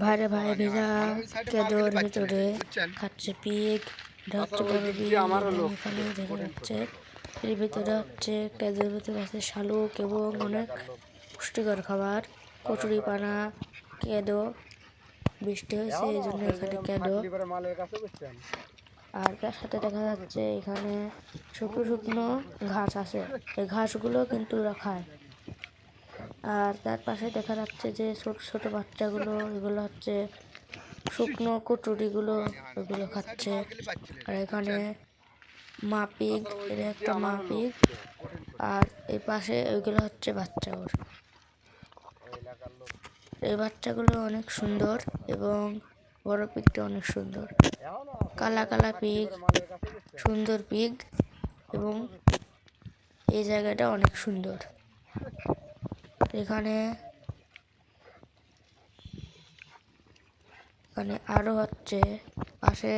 ভাইরে ভাই ভেজা কেদর ভিতরে খাচ্ছে পিগ, এটা হচ্ছে বড় পিগ এবং এখানে দেখা যাচ্ছে এর ভিতরে হচ্ছে কেদের ভিতরে আছে শালুক এবং অনেক পুষ্টিকর খাবার, কচুরি পানা, কেদো। বৃষ্টি হয়েছে এই জন্য এখানে কেদো। আর তার সাথে দেখা যাচ্ছে এখানে শুকনো শুকনো ঘাস আছে, এই ঘাসগুলো কিন্তু ওরা খায়। আর তার পাশে দেখা যাচ্ছে যে ছোট ছোট বাচ্চাগুলো, এগুলো হচ্ছে শুকনো কচুরিগুলো, এগুলো খাচ্ছে। আর এখানে মা পিগ, এটা একটা মা পিগ। আর এই পাশে ওইগুলো হচ্ছে বাচ্চা ওর। এই বাচ্চাগুলো অনেক সুন্দর এবং বড় পিগটা অনেক সুন্দর, কালা কালা পিগ, সুন্দর পিগ। এবং এই জায়গাটা অনেক সুন্দর। এখানে আরো হচ্ছে পাশে